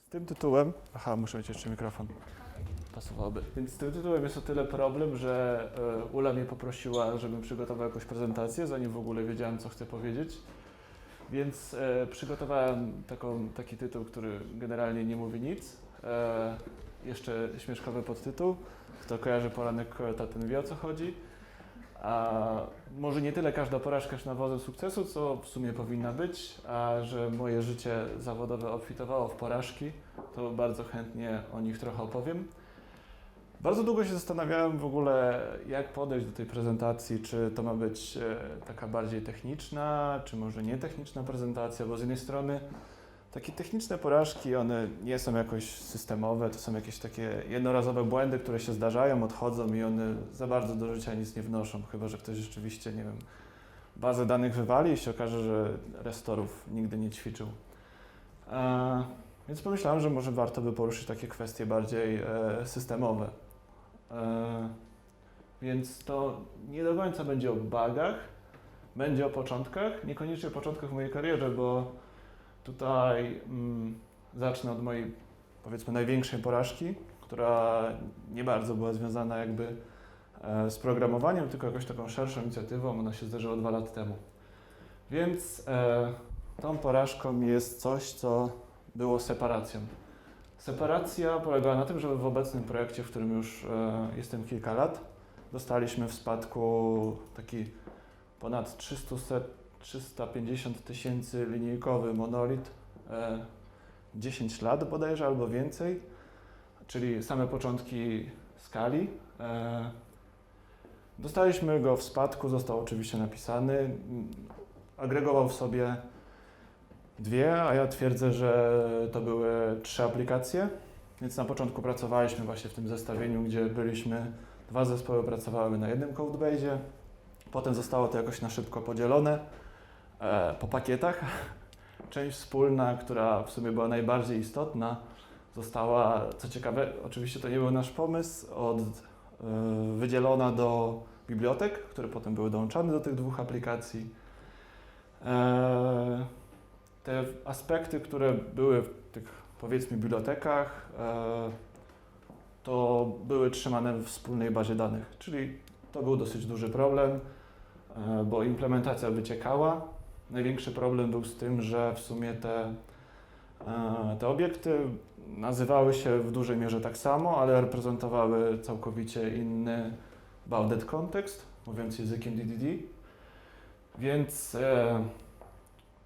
Z tym tytułem, muszę mieć jeszcze mikrofon, pasowałoby. Więc z tym tytułem jest o tyle problem, że Ula mnie poprosiła, żebym przygotował jakąś prezentację, zanim w ogóle wiedziałem, co chcę powiedzieć. Więc przygotowałem taki tytuł, który generalnie nie mówi nic. Jeszcze śmieszkowy podtytuł. Kto kojarzy Poranek Kojota, ten wie, o co chodzi. A może nie tyle każda porażka jest nawozem sukcesu, co w sumie powinna być, a że moje życie zawodowe obfitowało w porażki, to bardzo chętnie o nich trochę opowiem. Bardzo długo się zastanawiałem w ogóle, jak podejść do tej prezentacji, czy to ma być taka bardziej techniczna, czy może nietechniczna prezentacja, bo z jednej strony takie techniczne porażki, one nie są jakoś systemowe, to są jakieś takie jednorazowe błędy, które się zdarzają, odchodzą i one za bardzo do życia nic nie wnoszą, chyba że ktoś rzeczywiście, nie wiem, bazę danych wywali i się okaże, że restorów nigdy nie ćwiczył. Więc pomyślałem, że może warto by poruszyć takie kwestie bardziej systemowe. Więc to nie do końca będzie o bugach, będzie o początkach, niekoniecznie o początkach w mojej karierze, bo tutaj zacznę od mojej, powiedzmy, największej porażki, która nie bardzo była związana jakby z programowaniem, tylko jakąś taką szerszą inicjatywą. Ona się zdarzyła 2 lata temu. Więc tą porażką jest coś, co było separacją. Separacja polegała na tym, że w obecnym projekcie, w którym już jestem kilka lat, dostaliśmy w spadku taki ponad 350 tysięcy linijkowy monolit, 10 lat bodajże albo więcej, czyli same początki skali. Dostaliśmy go w spadku, został oczywiście napisany, agregował w sobie 2, a ja twierdzę, że to były 3 aplikacje, więc na początku pracowaliśmy właśnie w tym zestawieniu, gdzie byliśmy, 2 zespoły pracowały na jednym codebase'ie, potem zostało to jakoś na szybko podzielone po pakietach. Część wspólna, która w sumie była najbardziej istotna, została, co ciekawe, oczywiście to nie był nasz pomysł, wydzielona do bibliotek, które potem były dołączane do tych 2 aplikacji. Te aspekty, które były w tych, powiedzmy, bibliotekach, to były trzymane w wspólnej bazie danych, czyli to był dosyć duży problem, bo implementacja wyciekała. Największy problem był z tym, że w sumie te obiekty nazywały się w dużej mierze tak samo, ale reprezentowały całkowicie inny bounded kontekst, mówiąc językiem DDD. Więc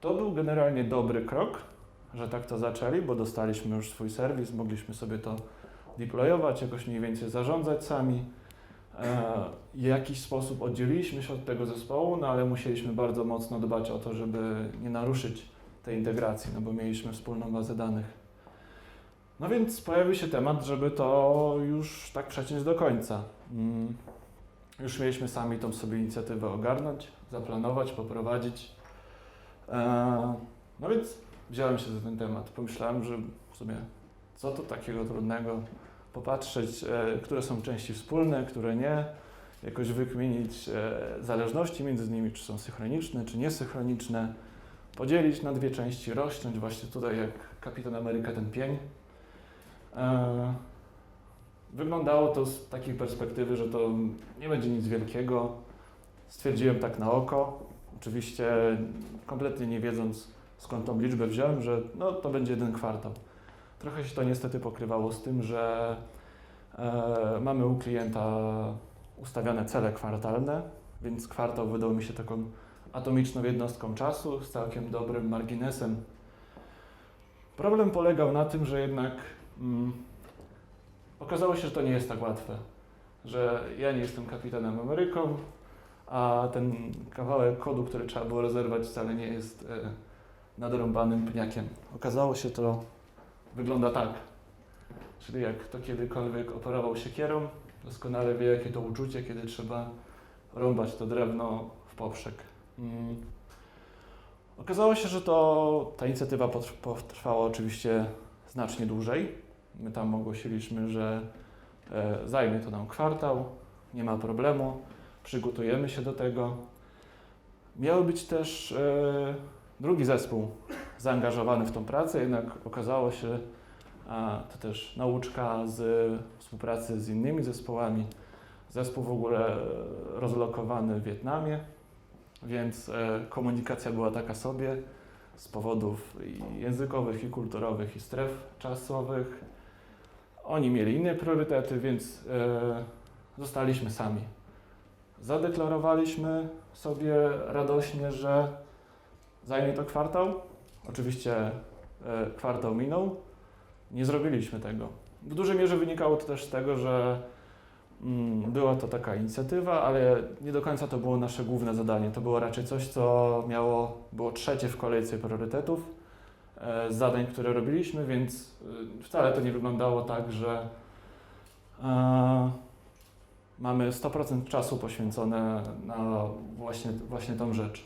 to był generalnie dobry krok, że tak to zaczęli, bo dostaliśmy już swój serwis, mogliśmy sobie to deployować, jakoś mniej więcej zarządzać sami. W jakiś sposób oddzieliliśmy się od tego zespołu, no ale musieliśmy bardzo mocno dbać o to, żeby nie naruszyć tej integracji, no bo mieliśmy wspólną bazę danych. No więc pojawił się temat, żeby to już tak przeciąć do końca. Już mieliśmy sami tą sobie inicjatywę ogarnąć, zaplanować, poprowadzić. No więc wziąłem się za ten temat. Pomyślałem, że w sumie co to takiego trudnego, popatrzeć, które są części wspólne, które nie, jakoś wykminić zależności między nimi, czy są synchroniczne, czy niesynchroniczne, podzielić na 2 części, rozciąć właśnie tutaj jak Kapitan Ameryka ten pień. Wyglądało to z takiej perspektywy, że to nie będzie nic wielkiego. Stwierdziłem tak na oko, oczywiście kompletnie nie wiedząc, skąd tą liczbę wziąłem, że no, to będzie 1 kwartał. Trochę się to niestety pokrywało z tym, że mamy u klienta ustawiane cele kwartalne, więc kwartał wydał mi się taką atomiczną jednostką czasu z całkiem dobrym marginesem. Problem polegał na tym, że jednak okazało się, że to nie jest tak łatwe, że ja nie jestem Kapitanem Ameryką, a ten kawałek kodu, który trzeba było rozerwać, wcale nie jest nadrąbanym pniakiem. Okazało się, to wygląda tak, czyli jak kto kiedykolwiek operował siekierą, doskonale wie, jakie to uczucie, kiedy trzeba rąbać to drewno w poprzek. Okazało się, że ta inicjatywa potrwała oczywiście znacznie dłużej. My tam ogłosiliśmy, że zajmie to nam kwartał, nie ma problemu, przygotujemy się do tego. Miał być też drugi zespół zaangażowany w tą pracę, jednak okazało się, To też nauczka z współpracy z innymi zespołami. Zespół w ogóle rozlokowany w Wietnamie, więc komunikacja była taka sobie z powodów i językowych, i kulturowych, i stref czasowych. Oni mieli inne priorytety, więc zostaliśmy sami. Zadeklarowaliśmy sobie radośnie, że zajmie to kwartał. Oczywiście kwartał minął. Nie zrobiliśmy tego. W dużej mierze wynikało to też z tego, że była to taka inicjatywa, ale nie do końca to było nasze główne zadanie. To było raczej coś, co było trzecie w kolejce priorytetów z zadań, które robiliśmy, więc wcale to nie wyglądało tak, że mamy 100% czasu poświęcone na właśnie tą rzecz.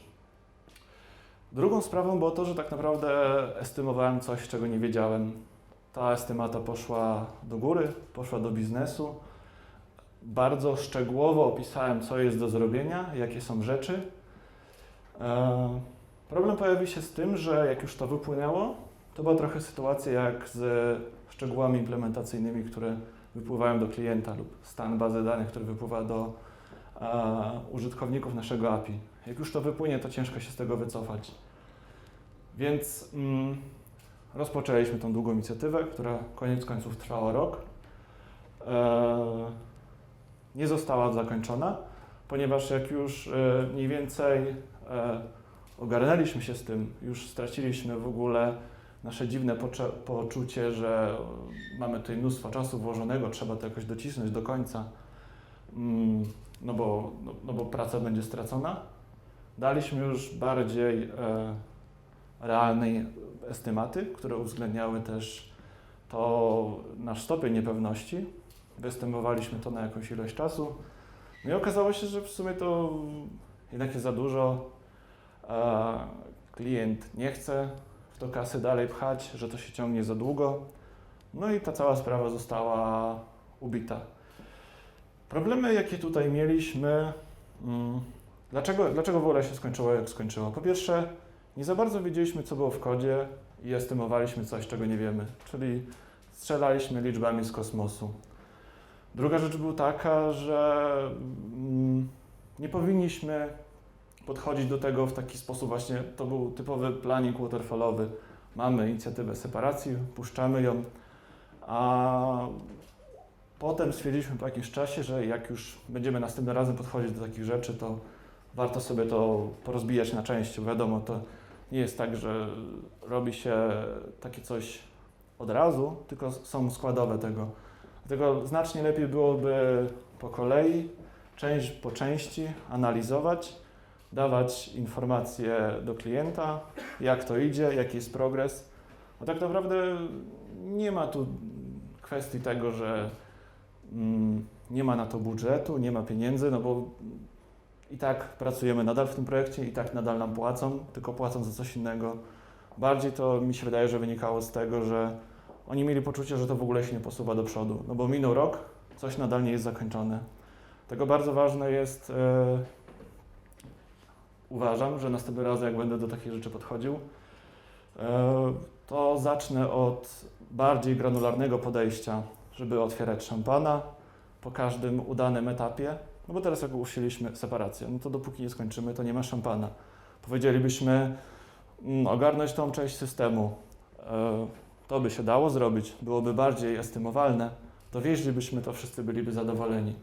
Drugą sprawą było to, że tak naprawdę estymowałem coś, czego nie wiedziałem. Ta estymata poszła do góry, poszła do biznesu. Bardzo szczegółowo opisałem, co jest do zrobienia, jakie są rzeczy. Problem pojawił się z tym, że jak już to wypłynęło, to była trochę sytuacja jak z szczegółami implementacyjnymi, które wypływają do klienta lub stan bazy danych, który wypływa do użytkowników naszego API. Jak już to wypłynie, to ciężko się z tego wycofać. Więc rozpoczęliśmy tą długą inicjatywę, która koniec końców trwała rok. Nie została zakończona, ponieważ jak już mniej więcej ogarnęliśmy się z tym, już straciliśmy w ogóle nasze dziwne poczucie, że mamy tutaj mnóstwo czasu włożonego, trzeba to jakoś docisnąć do końca, no bo praca będzie stracona. Daliśmy już bardziej realne estymaty, które uwzględniały też nasz stopień niepewności. Wyestymowaliśmy to na jakąś ilość czasu. No i okazało się, że w sumie to jednak jest za dużo. Klient nie chce w to kasy dalej pchać, że to się ciągnie za długo. No i ta cała sprawa została ubita. Problemy, jakie tutaj mieliśmy, dlaczego w ogóle się skończyło, jak skończyło? Po pierwsze, nie za bardzo wiedzieliśmy, co było w kodzie i estymowaliśmy coś, czego nie wiemy, czyli strzelaliśmy liczbami z kosmosu. Druga rzecz była taka, że nie powinniśmy podchodzić do tego w taki sposób właśnie, to był typowy planning waterfallowy. Mamy inicjatywę separacji, puszczamy ją, a potem stwierdziliśmy po jakimś czasie, że jak już będziemy następnym razem podchodzić do takich rzeczy, to warto sobie to porozbijać na części. Wiadomo, to nie jest tak, że robi się takie coś od razu, tylko są składowe tego. Dlatego znacznie lepiej byłoby po kolei, część po części analizować, dawać informacje do klienta, jak to idzie, jaki jest progres. Bo tak naprawdę nie ma tu kwestii tego, że nie ma na to budżetu, nie ma pieniędzy, no bo i tak pracujemy nadal w tym projekcie, i tak nadal nam płacą, tylko płacą za coś innego. Bardziej to mi się wydaje, że wynikało z tego, że oni mieli poczucie, że to w ogóle się nie posuwa do przodu, no bo minął rok, coś nadal nie jest zakończone. Tego bardzo ważne jest, uważam, że następnym razem, jak będę do takich rzeczy podchodził, to zacznę od bardziej granularnego podejścia, żeby otwierać szampana po każdym udanym etapie, no bo teraz jak usiedliśmy separację, no to dopóki nie skończymy, to nie ma szampana. Powiedzielibyśmy ogarnąć tą część systemu, to by się dało zrobić, byłoby bardziej estymowalne, dowieźlibyśmy to, wszyscy byliby zadowoleni.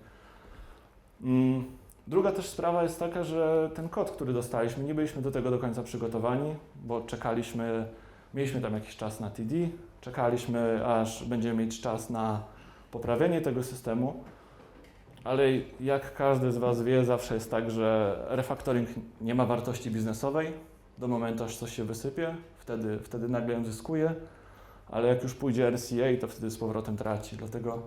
Druga też sprawa jest taka, że ten kod, który dostaliśmy, nie byliśmy do tego do końca przygotowani, bo mieliśmy tam jakiś czas na TD, czekaliśmy, aż będziemy mieć czas na poprawienie tego systemu, ale jak każdy z Was wie, zawsze jest tak, że refactoring nie ma wartości biznesowej do momentu, aż coś się wysypie, wtedy nagle ją zyskuje, ale jak już pójdzie RCA, to wtedy z powrotem traci. Dlatego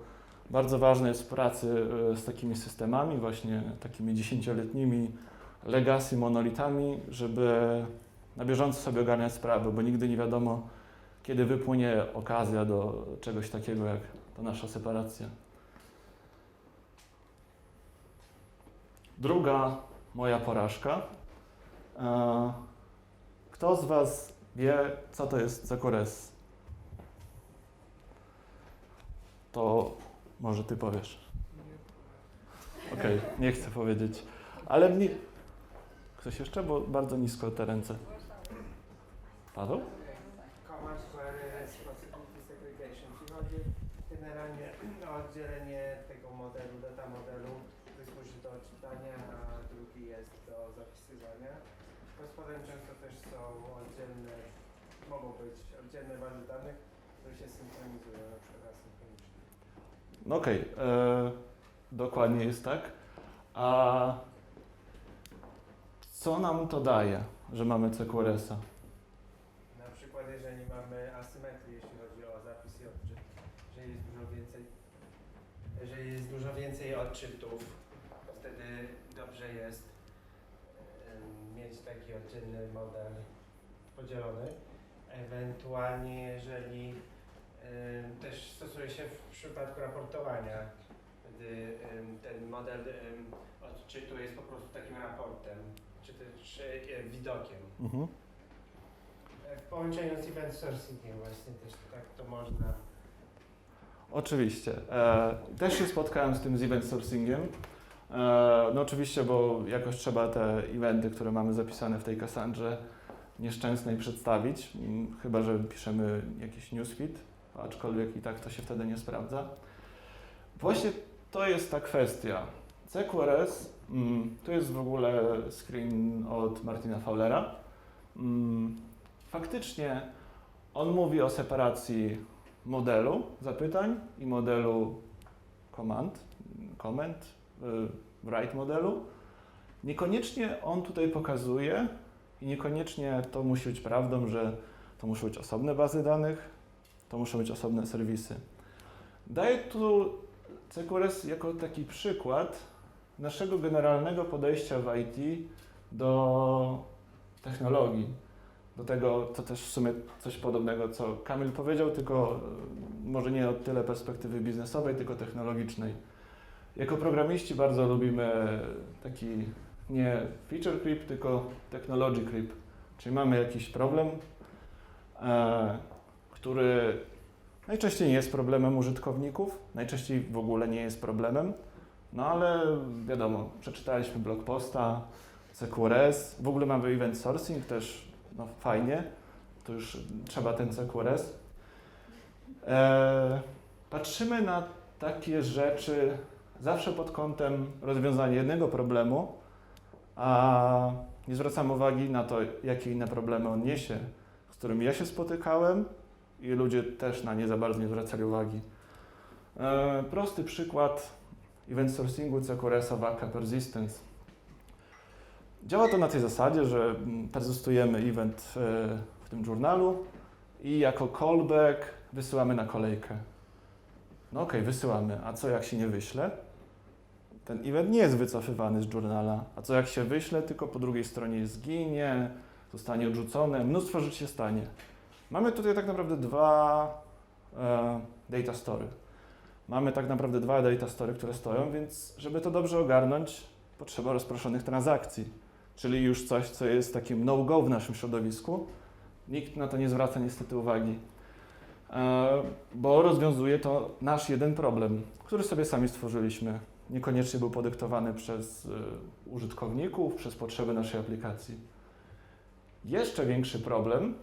bardzo ważne jest w pracy z takimi systemami, właśnie takimi 10-letnimi legacy monolitami, żeby na bieżąco sobie ogarniać sprawy, bo nigdy nie wiadomo, kiedy wypłynie okazja do czegoś takiego jak ta nasza separacja. Druga moja porażka. Kto z Was wie, co to jest CQRS? to może ty powiesz. Okej, nie chcę powiedzieć. Ale mnie... Ktoś jeszcze? Bo bardzo nisko te ręce. Paweł? Command Square Responsibility Segregation, czyli chodzi generalnie o oddzielenie tego modelu, data modelu, który służy do odczytania, a drugi jest do zapisywania. Gospodarem często też są oddzielne, mogą być oddzielne bazy danych, które się synchronizują, na przykład asynchronicznie. No okej, dokładnie jest tak. A co nam to daje, że mamy CQRS-a? Na przykład jeżeli mamy asymetrię, jeśli chodzi o zapis i odczyt, jeżeli jest dużo więcej odczytów, to wtedy dobrze jest mieć taki oddzielny model podzielony. Ewentualnie jeżeli też stosuje się w przypadku raportowania, wtedy ten model odczytu jest po prostu takim raportem, czy też widokiem. Mhm. W połączeniu z event sourcingiem właśnie też tak to można. Oczywiście. Też się spotkałem z tym z event sourcingiem. No oczywiście, bo jakoś trzeba te eventy, które mamy zapisane w tej Cassandrze nieszczęsnej przedstawić, chyba że piszemy jakiś newsfeed, aczkolwiek i tak to się wtedy nie sprawdza. Właśnie to jest ta kwestia. CQRS, tu jest w ogóle screen od Martina Fowlera. Faktycznie on mówi o separacji modelu zapytań i modelu comment, write modelu. Niekoniecznie on tutaj pokazuje i niekoniecznie to musi być prawdą, że to muszą być osobne bazy danych, to muszą być osobne serwisy. Daję tu CQRS jako taki przykład naszego generalnego podejścia w IT do technologii. Do tego, to też w sumie coś podobnego, co Kamil powiedział, tylko może nie od tyle perspektywy biznesowej, tylko technologicznej. Jako programiści bardzo lubimy taki nie feature creep, tylko technology creep. Czyli mamy jakiś problem, który najczęściej nie jest problemem użytkowników, najczęściej w ogóle nie jest problemem, no ale wiadomo, przeczytaliśmy blog posta, CQRS, w ogóle mamy event sourcing też, no fajnie, to już trzeba ten CQRS. Patrzymy na takie rzeczy zawsze pod kątem rozwiązania jednego problemu, a nie zwracamy uwagi na to, jakie inne problemy on niesie, z którymi ja się spotykałem i ludzie też na nie za bardzo nie zwracali uwagi. Prosty przykład event sourcingu CQRS-a Vaka Persistence. Działa to na tej zasadzie, że persystujemy event w tym journalu i jako callback wysyłamy na kolejkę. No okej, wysyłamy, a co jak się nie wyśle? Ten event nie jest wycofywany z journala, a co jak się wyśle, tylko po drugiej stronie zginie, zostanie odrzucone, mnóstwo rzeczy się stanie. Mamy tutaj tak naprawdę dwa data story. Mamy tak naprawdę dwa data story, które stoją, więc żeby to dobrze ogarnąć, potrzeba rozproszonych transakcji. Czyli już coś, co jest takim no-go w naszym środowisku. Nikt na to nie zwraca niestety uwagi, bo rozwiązuje to nasz jeden problem, który sobie sami stworzyliśmy. Niekoniecznie był podyktowany przez użytkowników, przez potrzeby naszej aplikacji. Jeszcze większy problem,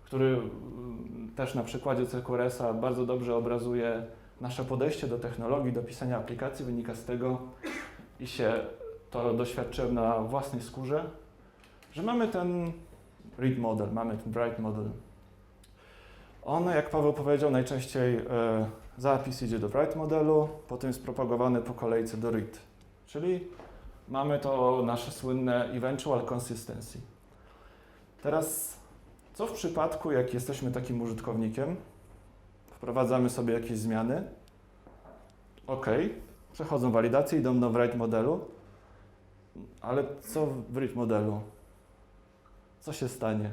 który też na przykładzie CQRS-a bardzo dobrze obrazuje nasze podejście do technologii, do pisania aplikacji, wynika z tego, i się to doświadczyłem na własnej skórze, że mamy ten read model, mamy ten write model. On, jak Paweł powiedział, najczęściej zapis idzie do write modelu, potem jest propagowany po kolejce do read. Czyli mamy to nasze słynne eventual consistency. Teraz, co w przypadku, jak jesteśmy takim użytkownikiem, wprowadzamy sobie jakieś zmiany, OK, przechodzą walidację, idą do write modelu, ale co w read modelu? Co się stanie?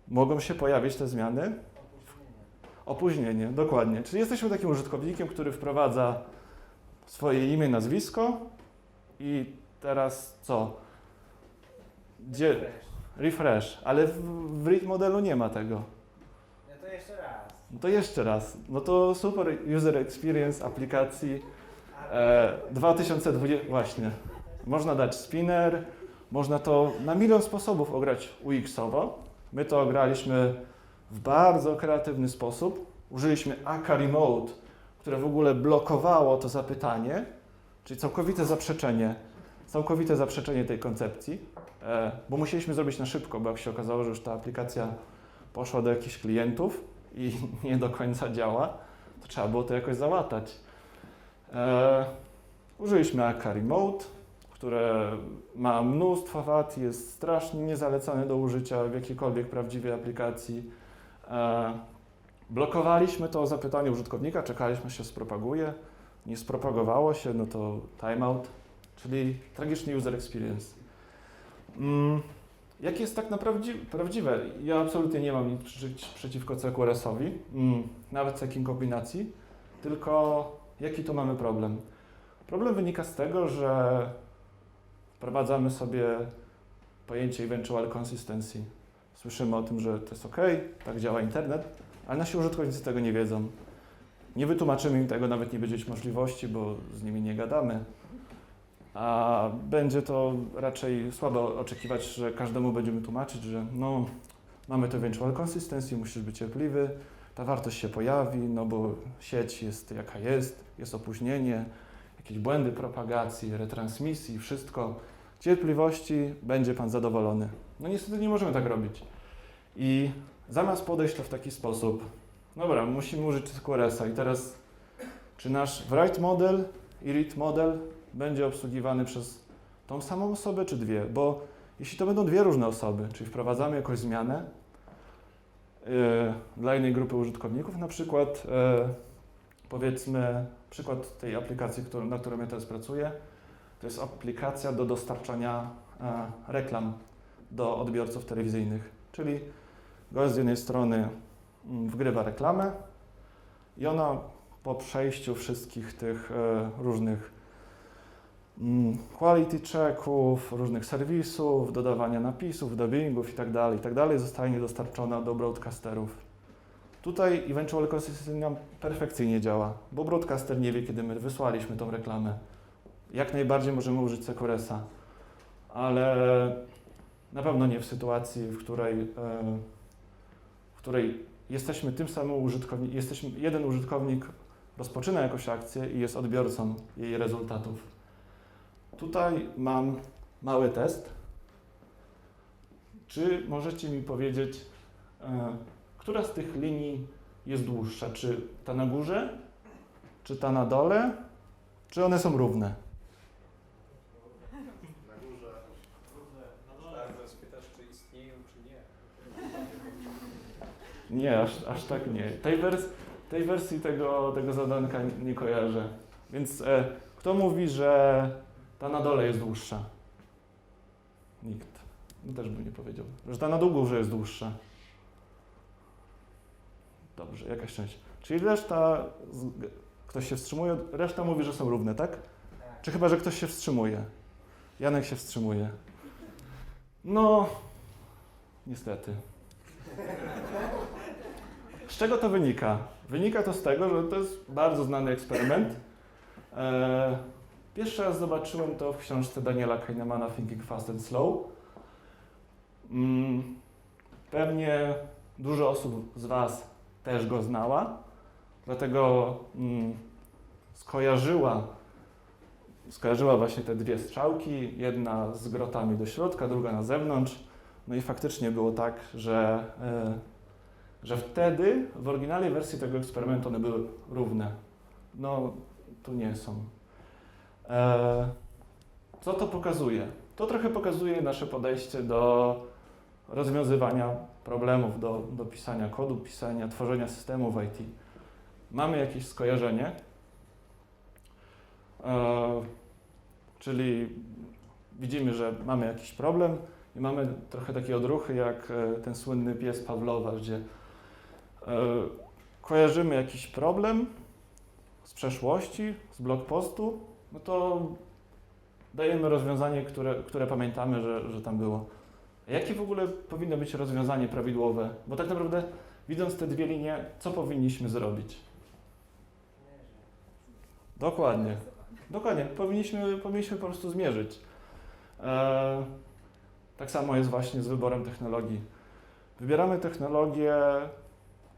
Mogą się pojawić te zmiany? Opóźnienie, dokładnie. Czyli jesteśmy takim użytkownikiem, który wprowadza swoje imię, nazwisko i teraz co? Refresh, ale w read modelu nie ma tego. No to jeszcze raz. No to jeszcze raz. No to super user experience aplikacji 2020. Właśnie. Można dać spinner, można to na milion sposobów ograć UX-owo. My to ograliśmy w bardzo kreatywny sposób. Użyliśmy Aka Remote, które w ogóle blokowało to zapytanie, czyli całkowite zaprzeczenie tej koncepcji, bo musieliśmy zrobić na szybko, bo jak się okazało, że już ta aplikacja poszła do jakichś klientów i nie do końca działa, to trzeba było to jakoś załatać. Użyliśmy Aka Remote, które ma mnóstwo wad, jest strasznie niezalecane do użycia w jakiejkolwiek prawdziwej aplikacji. Blokowaliśmy to zapytanie użytkownika, czekaliśmy, aż się spropaguje. Nie spropagowało się, no to timeout, czyli tragiczny user experience. Jakie jest tak naprawdę prawdziwe? Ja absolutnie nie mam nic przeciwko CQRS-owi, nawet takiej kombinacji, tylko jaki tu mamy problem? Problem wynika z tego, że wprowadzamy sobie pojęcie eventual consistency. Słyszymy o tym, że to jest OK, tak działa internet, ale nasi użytkownicy tego nie wiedzą. Nie wytłumaczymy im tego, nawet nie będzie mieć możliwości, bo z nimi nie gadamy. A będzie to raczej słabo oczekiwać, że każdemu będziemy tłumaczyć, że no, mamy to eventual consistency, musisz być cierpliwy, ta wartość się pojawi, no bo sieć jest jaka jest opóźnienie, jakieś błędy propagacji, retransmisji, wszystko. Cierpliwości, będzie Pan zadowolony. No niestety nie możemy tak robić. I zamiast podejść to w taki sposób, dobra, musimy użyć CQRS-a i teraz czy nasz write model i read model będzie obsługiwany przez tą samą osobę czy dwie? Bo jeśli to będą dwie różne osoby, czyli wprowadzamy jakąś zmianę dla innej grupy użytkowników, na przykład powiedzmy przykład tej aplikacji, na którą ja teraz pracuję, to jest aplikacja do dostarczania reklam do odbiorców telewizyjnych, czyli gość z jednej strony wgrywa reklamę i ona po przejściu wszystkich tych różnych quality checków, różnych serwisów, dodawania napisów, dubbingów itd. Zostanie dostarczona do broadcasterów. Tutaj eventual consistency nam perfekcyjnie działa, bo broadcaster nie wie, kiedy my wysłaliśmy tą reklamę. Jak najbardziej możemy użyć CQRS-a, ale na pewno nie w sytuacji, w której jesteśmy tym samym użytkownikiem, jeden użytkownik rozpoczyna jakąś akcję i jest odbiorcą jej rezultatów. Tutaj mam mały test. Czy możecie mi powiedzieć, która z tych linii jest dłuższa? Czy ta na górze, czy ta na dole, czy one są równe? Na górze. Tak, teraz pytasz, czy istnieją, czy nie. Nie, aż tak nie. Tej wersji tego zadanka nie kojarzę. Więc kto mówi, że ta na dole jest dłuższa? Nikt. No też bym nie powiedział. Że ta na górze jest dłuższa. Dobrze, jakaś część. Czyli reszta, ktoś się wstrzymuje, reszta mówi, że są równe, tak? Czy chyba, że ktoś się wstrzymuje? Janek się wstrzymuje. No, niestety. Z czego to wynika? Wynika to z tego, że to jest bardzo znany eksperyment. Pierwszy raz zobaczyłem to w książce Daniela Kahnemana Thinking Fast and Slow. Pewnie dużo osób z Was też go znała, dlatego skojarzyła właśnie te dwie strzałki, jedna z grotami do środka, druga na zewnątrz. No i faktycznie było tak, że wtedy w oryginalnej wersji tego eksperymentu one były równe. No, tu nie są. Co to pokazuje? To trochę pokazuje nasze podejście do rozwiązywania problemów, do pisania kodu, tworzenia systemów IT. Mamy jakieś skojarzenie, czyli widzimy, że mamy jakiś problem i mamy trochę takie odruchy jak ten słynny pies Pawlowa, gdzie kojarzymy jakiś problem z przeszłości, z blog postu, no to dajemy rozwiązanie, które pamiętamy, że tam było. Jakie w ogóle powinno być rozwiązanie prawidłowe? Bo tak naprawdę Widząc te dwie linie, co powinniśmy zrobić? Dokładnie. Dokładnie. Powinniśmy po prostu zmierzyć. Tak samo jest właśnie z wyborem technologii. Wybieramy technologię.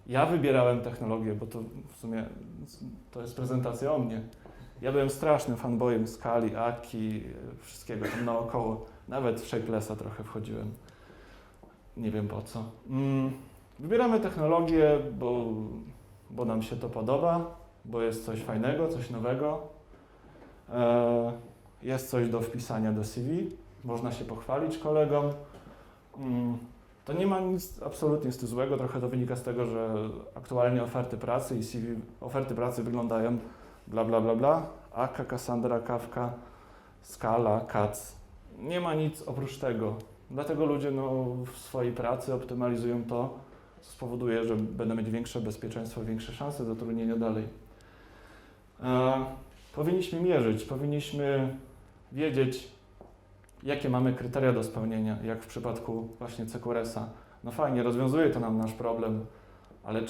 Ja wybierałem technologię, bo to w sumie to jest prezentacja o mnie. Ja byłem strasznym fanboyem Skali, Aki, wszystkiego tam naokoło. Nawet w Shapelessa trochę wchodziłem. Nie wiem po co. Wybieramy technologię, bo nam się to podoba, bo jest coś fajnego, coś nowego. Jest coś do wpisania do CV, można się pochwalić kolegom. To nie ma nic absolutnie z tym złego, trochę to wynika z tego, że aktualnie oferty pracy i CV, oferty pracy wyglądają bla bla bla bla, Akka, Cassandra, Kafka, Scala, Cats. Nie ma nic oprócz tego. Dlatego ludzie w swojej pracy optymalizują to, co spowoduje, że będą mieć większe bezpieczeństwo, większe szanse zatrudnienia dalej. Powinniśmy mierzyć, powinniśmy wiedzieć, jakie mamy kryteria do spełnienia, jak w przypadku właśnie CQRS-a. No fajnie, rozwiązuje to nam nasz problem, ale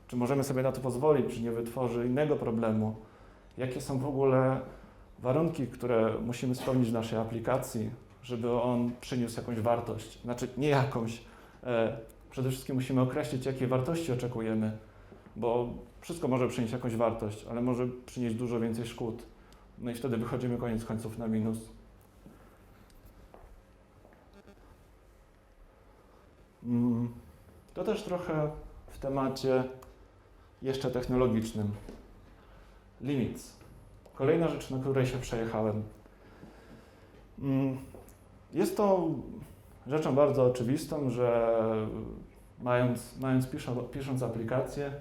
czy możemy sobie na to pozwolić, czy nie wytworzy innego problemu? Jakie są w ogóle warunki, które musimy spełnić w naszej aplikacji, żeby on przyniósł jakąś wartość? Znaczy nie jakąś. Przede wszystkim musimy określić, jakie wartości oczekujemy, bo wszystko może przynieść jakąś wartość, ale może przynieść dużo więcej szkód. No i wtedy wychodzimy koniec końców na minus. To też trochę w temacie jeszcze technologicznym. Limits. Kolejna rzecz, na której się przejechałem. Jest to rzeczą bardzo oczywistą, że pisząc aplikację,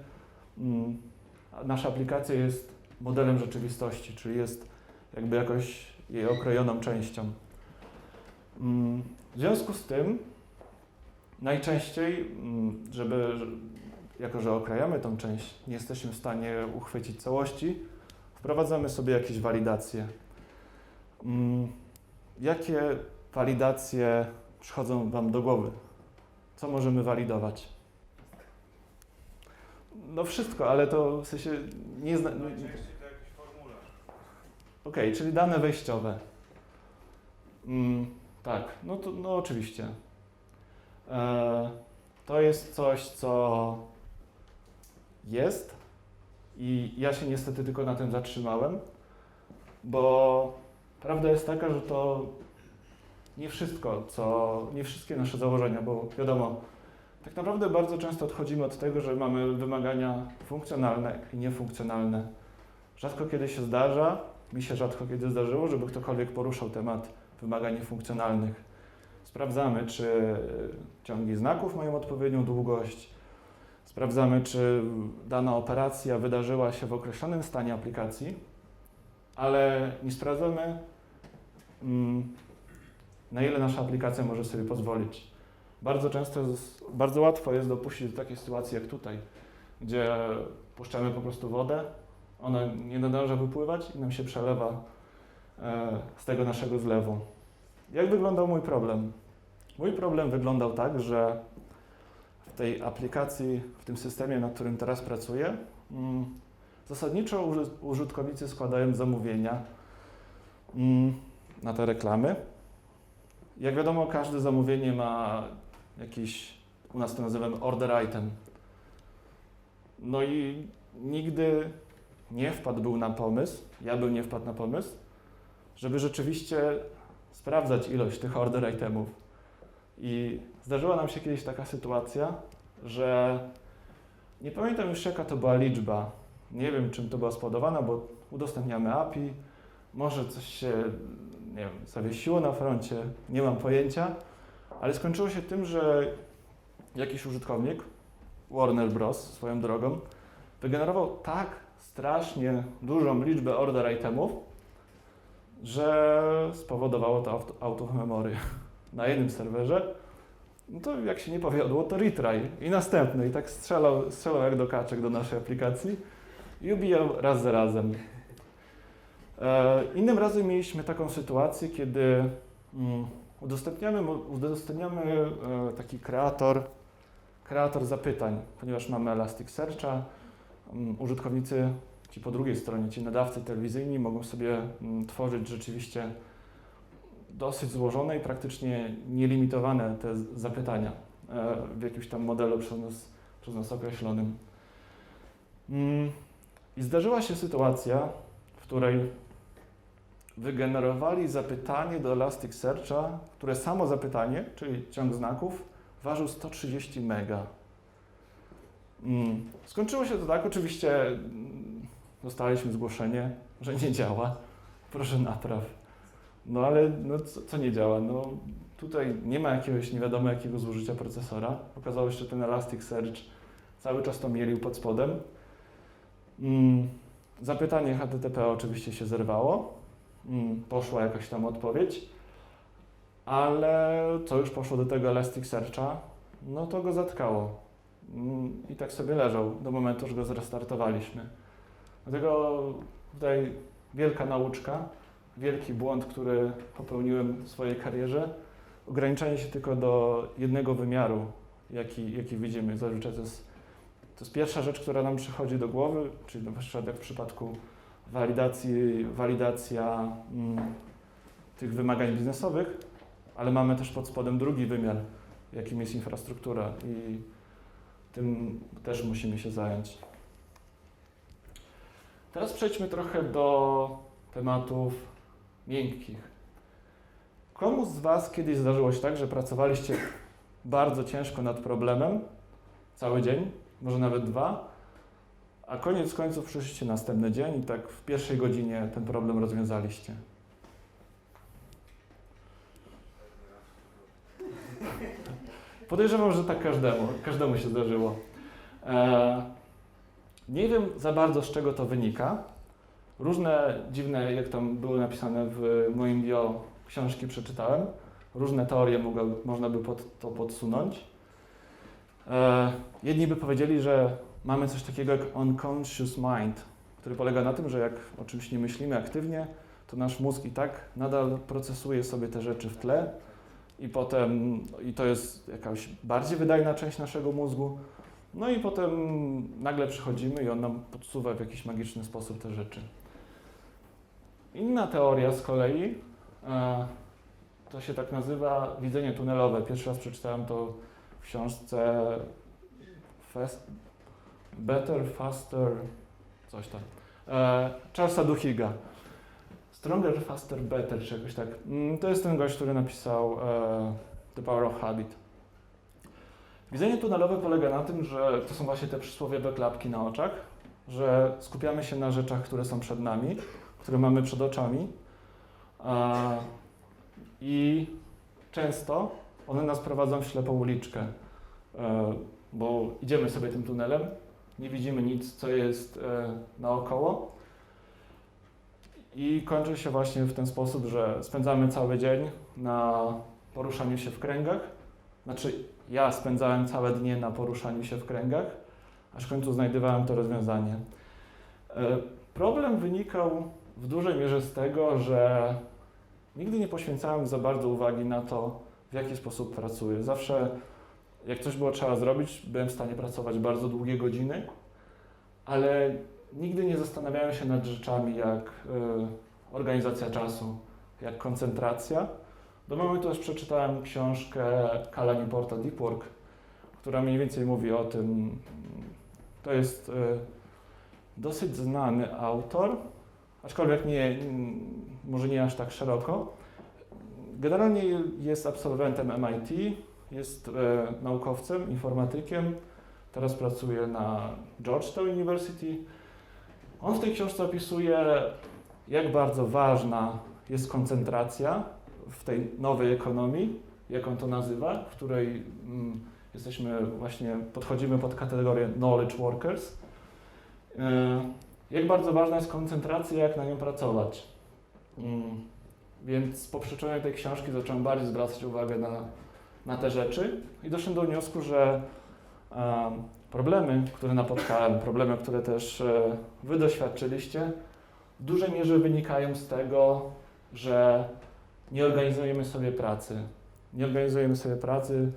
nasza aplikacja jest modelem rzeczywistości, czyli jest jakby jakoś jej okrojoną częścią. W związku z tym najczęściej, jako że okrajamy tą część, nie jesteśmy w stanie uchwycić całości, wprowadzamy sobie jakieś walidacje. Jakie walidacje przychodzą Wam do głowy? Co możemy walidować? No wszystko, ale to w sensie nie zna... Najczęściej to jakiś formularz. Okej, czyli dane wejściowe. Tak, no oczywiście. To jest coś, co jest i ja się niestety tylko na tym zatrzymałem, bo prawda jest taka, że to nie wszystkie nasze założenia, bo wiadomo, tak naprawdę bardzo często odchodzimy od tego, że mamy wymagania funkcjonalne i niefunkcjonalne. Rzadko kiedy się zdarza, mi się rzadko kiedy zdarzyło, żeby ktokolwiek poruszał temat wymagań funkcjonalnych. Sprawdzamy, czy ciągi znaków mają odpowiednią długość, sprawdzamy, czy dana operacja wydarzyła się w określonym stanie aplikacji, ale nie sprawdzamy, na ile nasza aplikacja może sobie pozwolić. Bardzo łatwo jest dopuścić do takiej sytuacji jak tutaj, gdzie puszczamy po prostu wodę, ona nie nadąża wypływać i nam się przelewa z tego naszego zlewu. Jak wyglądał mój problem? Mój problem wyglądał tak, że w tej aplikacji, w tym systemie, nad którym teraz pracuję, zasadniczo użytkownicy składają zamówienia na te reklamy. Jak wiadomo, każde zamówienie ma jakiś, u nas to nazywamy order item. No i nigdy nie wpadł na pomysł, ja bym nie wpadł na pomysł, żeby rzeczywiście sprawdzać ilość tych order itemów. I zdarzyła nam się kiedyś taka sytuacja, że nie pamiętam już jaka to była liczba. Nie wiem, czym to była spowodowana, bo udostępniamy API, może coś się, nie wiem, zawiesiło na froncie, nie mam pojęcia, ale skończyło się tym, że jakiś użytkownik, Warner Bros. Swoją drogą, wygenerował tak strasznie dużą liczbę order itemów, że spowodowało to out of memory na jednym serwerze. No to jak się nie powiodło, to retry i następny. I tak strzelał jak do kaczek do naszej aplikacji i ubijał raz za razem. Innym razem mieliśmy taką sytuację, kiedy udostępniamy taki kreator kreator zapytań, ponieważ mamy Elasticsearcha, użytkownicy, ci po drugiej stronie, ci nadawcy telewizyjni mogą sobie tworzyć rzeczywiście dosyć złożone i praktycznie nielimitowane te zapytania w jakimś tam modelu przez nas określonym. I zdarzyła się sytuacja, w której wygenerowali zapytanie do Elasticsearcha, które samo zapytanie, czyli ciąg znaków, ważył 130 mega. Skończyło się to tak, oczywiście dostaliśmy zgłoszenie, że nie działa, proszę napraw. No ale no, co nie działa? No, tutaj nie ma jakiegoś nie wiadomo jakiego zużycia procesora. Okazało się, że ten Elasticsearch cały czas to mielił pod spodem. Zapytanie HTTP oczywiście się zerwało. Poszła jakaś tam odpowiedź, ale co już poszło do tego Elasticsearcha, no to go zatkało. I tak sobie leżał do momentu, że go zrestartowaliśmy. Dlatego tutaj wielka nauczka, wielki błąd, który popełniłem w swojej karierze. Ograniczanie się tylko do jednego wymiaru, jaki widzimy. Zazwyczaj to jest pierwsza rzecz, która nam przychodzi do głowy, czyli na przykład jak w przypadku walidacja tych wymagań biznesowych, ale mamy też pod spodem drugi wymiar, jakim jest infrastruktura i tym też musimy się zająć. Teraz przejdźmy trochę do tematów miękkich. Komu z Was kiedyś zdarzyło się tak, że pracowaliście bardzo ciężko nad problemem, cały dzień, może nawet 2, a koniec końców przyszliście następny dzień i tak w pierwszej godzinie ten problem rozwiązaliście? Podejrzewam, że tak każdemu się zdarzyło. Nie wiem za bardzo, z czego to wynika. Różne dziwne, jak tam było napisane w moim bio, książki przeczytałem. Różne teorie można by to podsunąć. Jedni by powiedzieli, że mamy coś takiego jak unconscious mind, który polega na tym, że jak o czymś nie myślimy aktywnie, to nasz mózg i tak nadal procesuje sobie te rzeczy w tle i potem, i to jest jakaś bardziej wydajna część naszego mózgu, no i potem nagle przychodzimy i on nam podsuwa w jakiś magiczny sposób te rzeczy. Inna teoria z kolei, to się tak nazywa widzenie tunelowe. Pierwszy raz przeczytałem to w książce Better, Faster, coś tam, Charlesa Duhigga. Stronger, Faster, Better, czy jakoś tak. To jest ten gość, który napisał The Power of Habit. Widzenie tunelowe polega na tym, że to są właśnie te przysłowiowe klapki na oczach, że skupiamy się na rzeczach, które są przed nami, które mamy przed oczami i często one nas prowadzą w ślepą uliczkę, bo idziemy sobie tym tunelem, nie widzimy nic, co jest naokoło i kończy się właśnie w ten sposób, że spędzamy cały dzień na poruszaniu się w kręgach. Znaczy, ja spędzałem całe dnie na poruszaniu się w kręgach, aż w końcu znajdowałem to rozwiązanie. Problem wynikał w dużej mierze z tego, że nigdy nie poświęcałem za bardzo uwagi na to, w jaki sposób pracuję. Zawsze, jak coś było trzeba zrobić, byłem w stanie pracować bardzo długie godziny, ale nigdy nie zastanawiałem się nad rzeczami jak organizacja czasu, jak koncentracja. Do momentu też przeczytałem książkę Cala Newporta Deep Work, która mniej więcej mówi o tym. To jest dosyć znany autor, aczkolwiek może nie aż tak szeroko. Generalnie jest absolwentem MIT, jest naukowcem, informatykiem, teraz pracuje na Georgetown University. On w tej książce opisuje, jak bardzo ważna jest koncentracja w tej nowej ekonomii, jak on to nazywa, w której podchodzimy pod kategorię knowledge workers. Jak bardzo ważna jest koncentracja, jak na nią pracować. Więc po przeczytaniu tej książki zacząłem bardziej zwracać uwagę na te rzeczy i doszedłem do wniosku, że problemy, które napotkałem, problemy, które też Wy doświadczyliście, w dużej mierze wynikają z tego, że nie organizujemy sobie pracy. Nie organizujemy sobie pracy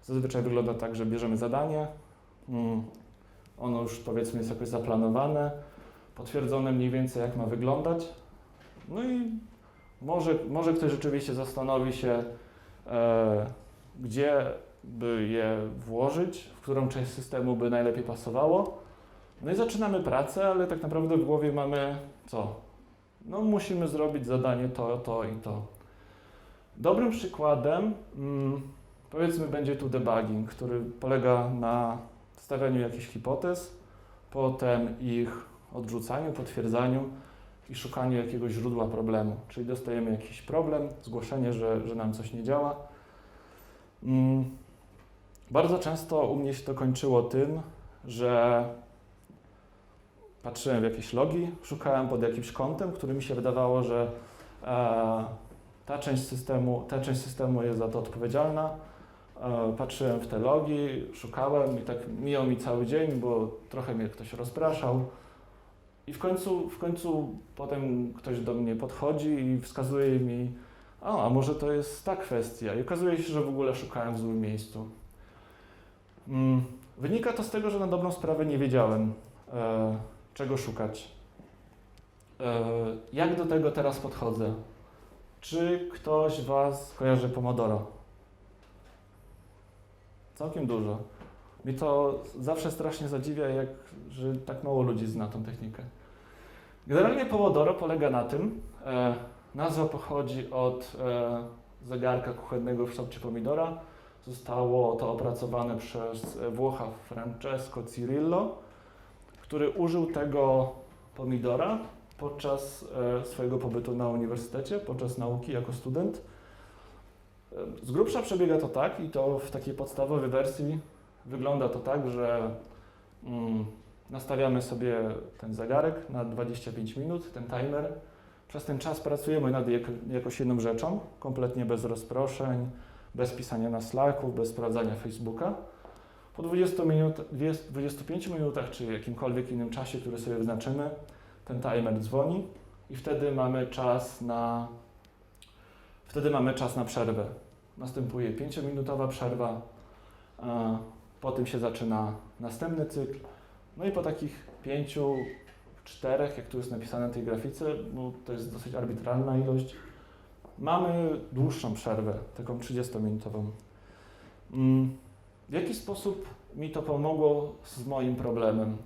Zazwyczaj wygląda tak, że bierzemy zadanie, ono już powiedzmy jest jakoś zaplanowane, potwierdzone mniej więcej jak ma wyglądać. No i może ktoś rzeczywiście zastanowi się, gdzie by je włożyć, w którą część systemu by najlepiej pasowało. No i zaczynamy pracę, ale tak naprawdę w głowie mamy co? No musimy zrobić zadanie to i to. Dobrym przykładem powiedzmy będzie tu debugging, który polega na stawianiu jakichś hipotez, potem ich odrzucaniu, potwierdzaniu i szukaniu jakiegoś źródła problemu. Czyli dostajemy jakiś problem, zgłoszenie, że nam coś nie działa. Bardzo często u mnie się to kończyło tym, że patrzyłem w jakieś logi, szukałem pod jakimś kątem, który mi się wydawało, że ta część systemu jest za to odpowiedzialna. Patrzyłem w te logi, szukałem i tak mijał mi cały dzień, bo trochę mnie ktoś rozpraszał. I w końcu potem ktoś do mnie podchodzi i wskazuje mi, a może to jest ta kwestia. I okazuje się, że w ogóle szukałem w złym miejscu. Wynika to z tego, że na dobrą sprawę nie wiedziałem, czego szukać. Jak do tego teraz podchodzę? Czy ktoś z Was kojarzy Pomodoro? Całkiem dużo. Mnie to zawsze strasznie zadziwia, że tak mało ludzi zna tą technikę. Generalnie Pomodoro polega na tym, nazwa pochodzi od zegarka kuchennego w kształcie pomidora. Zostało to opracowane przez Włocha Francesco Cirillo, który użył tego pomidora podczas swojego pobytu na uniwersytecie, podczas nauki jako student. Z grubsza przebiega to tak i to w takiej podstawowej wersji wygląda to tak, że nastawiamy sobie ten zegarek na 25 minut, ten timer. Przez ten czas pracujemy nad jakoś jedną rzeczą, kompletnie bez rozproszeń, bez pisania na Slacku, bez sprawdzania Facebooka. Po 25 minutach, czy jakimkolwiek innym czasie, który sobie wyznaczymy, ten timer dzwoni i wtedy mamy czas na przerwę. Następuje 5-minutowa przerwa, po tym się zaczyna następny cykl. No i po takich 5-4, jak tu jest napisane na tej grafice, bo to jest dosyć arbitralna ilość, mamy dłuższą przerwę, taką 30-minutową. W jaki sposób mi to pomogło z moim problemem?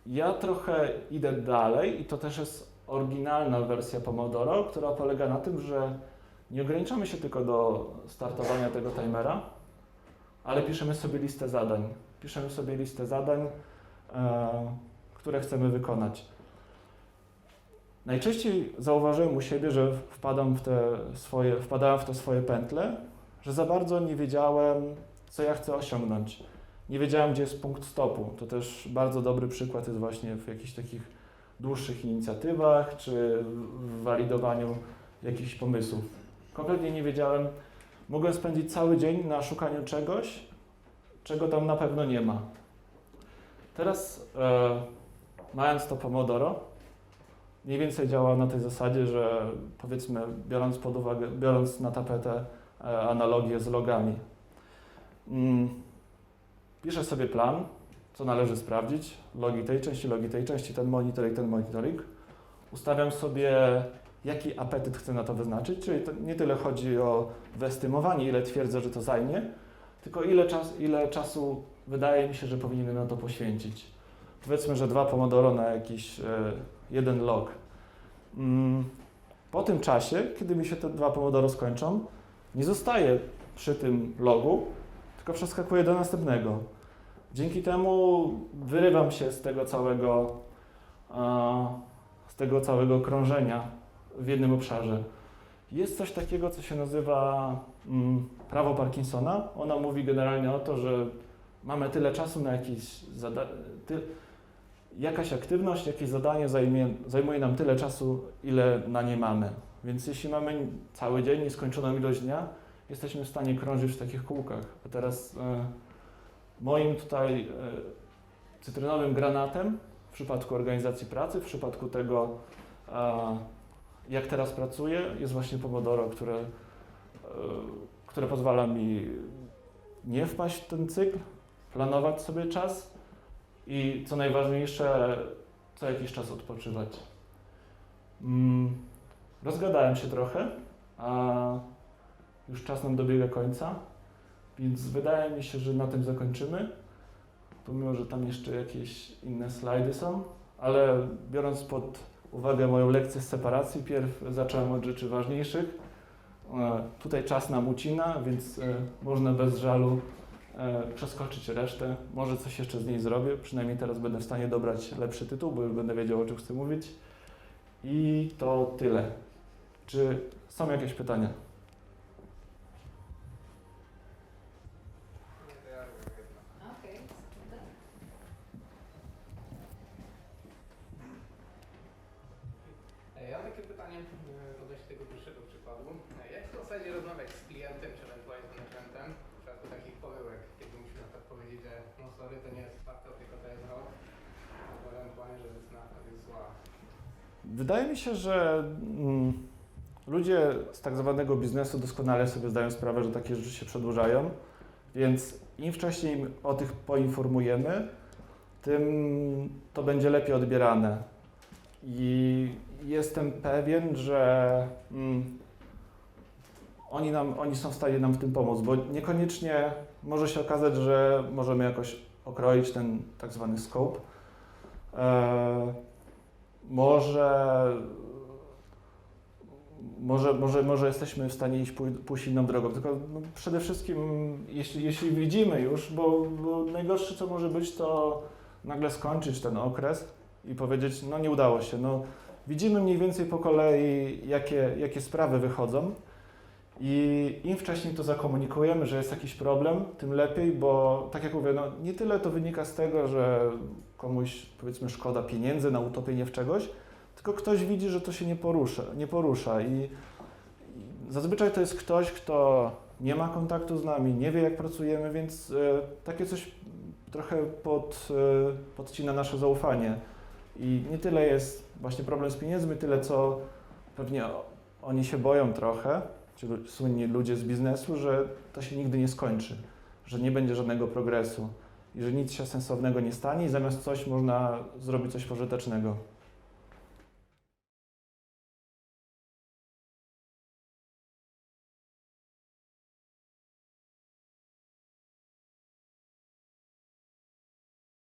Ja trochę idę dalej i to też jest oryginalna wersja Pomodoro, która polega na tym, że nie ograniczamy się tylko do startowania tego timera, ale piszemy sobie listę zadań. Piszemy sobie listę zadań, które chcemy wykonać. Najczęściej zauważyłem u siebie, że wpadałem w te swoje pętle, że za bardzo nie wiedziałem, co ja chcę osiągnąć. Nie wiedziałem, gdzie jest punkt stopu. To też bardzo dobry przykład jest właśnie w jakichś takich dłuższych inicjatywach, czy w walidowaniu jakichś pomysłów. Kompletnie nie wiedziałem. Mogłem spędzić cały dzień na szukaniu czegoś, czego tam na pewno nie ma. Teraz, mając to Pomodoro, mniej więcej działa na tej zasadzie, że powiedzmy, biorąc na tapetę analogię z logami, piszę sobie plan, co należy sprawdzić, logi tej części, ten monitoring. Ustawiam sobie, jaki apetyt chcę na to wyznaczyć, czyli to nie tyle chodzi o wyestymowanie, ile twierdzę, że to zajmie, tylko ile czasu wydaje mi się, że powinienem na to poświęcić. Powiedzmy, że 2 Pomodoro na jakiś jeden log. Po tym czasie, kiedy mi się te 2 Pomodoro skończą, nie zostaję przy tym logu, tylko przeskakuję do następnego. Dzięki temu wyrywam się z tego całego krążenia w jednym obszarze. Jest coś takiego, co się nazywa prawo Parkinsona. Ona mówi generalnie o to, że mamy tyle czasu na jakaś aktywność, jakieś zadanie zajmuje nam tyle czasu, ile na nie mamy. Więc jeśli mamy cały dzień, nieskończoną ilość dnia, jesteśmy w stanie krążyć w takich kółkach. A teraz moim tutaj cytrynowym granatem w przypadku organizacji pracy, w przypadku tego, jak teraz pracuję, jest właśnie Pomodoro, które pozwala mi nie wpaść w ten cykl, planować sobie czas i co najważniejsze, co jakiś czas odpoczywać. Rozgadałem się trochę, a już czas nam dobiega końca, więc wydaje mi się, że na tym zakończymy, pomimo, że tam jeszcze jakieś inne slajdy są, ale biorąc pod uwagę moją lekcję z separacji, pierw zacząłem od rzeczy ważniejszych. Tutaj czas nam ucina, więc można bez żalu przeskoczyć resztę. Może coś jeszcze z niej zrobię, przynajmniej teraz będę w stanie dobrać lepszy tytuł, bo już będę wiedział, o czym chcę mówić. I to tyle. Czy są jakieś pytania? Okej, super. Ja mam takie pytanie odnośnie tego pierwszego przykładu. Jak w zasadzie rozmawiać z klientem, czy ewentualnie z managementem w przypadku takich pomyłek, kiedy musimy na przykład powiedzieć, że no sorry, to nie jest kwartał, tylko to jest rok, albo ewentualnie, że wycena jest zła. Wydaje mi się, że ludzie z tak zwanego biznesu doskonale sobie zdają sprawę, że takie rzeczy się przedłużają, więc im wcześniej o tych poinformujemy, tym to będzie lepiej odbierane. I jestem pewien, że oni są w stanie nam w tym pomóc, bo niekoniecznie może się okazać, że możemy jakoś okroić ten tak zwany scope. Może jesteśmy w stanie pójść inną drogą, tylko no, przede wszystkim jeśli widzimy już, bo najgorsze co może być, to nagle skończyć ten okres i powiedzieć, no nie udało się. No, widzimy mniej więcej po kolei, jakie sprawy wychodzą i im wcześniej to zakomunikujemy, że jest jakiś problem, tym lepiej, bo tak jak mówię, no, nie tyle to wynika z tego, że komuś powiedzmy szkoda pieniędzy na utopienie w czegoś, tylko ktoś widzi, że to się nie porusza i zazwyczaj to jest ktoś, kto nie ma kontaktu z nami, nie wie jak pracujemy, więc takie coś trochę podcina nasze zaufanie. I nie tyle jest właśnie problem z pieniędzmi, tyle co pewnie oni się boją trochę, ci słynni ludzie z biznesu, że to się nigdy nie skończy, że nie będzie żadnego progresu i że nic się sensownego nie stanie i zamiast coś można zrobić coś pożytecznego.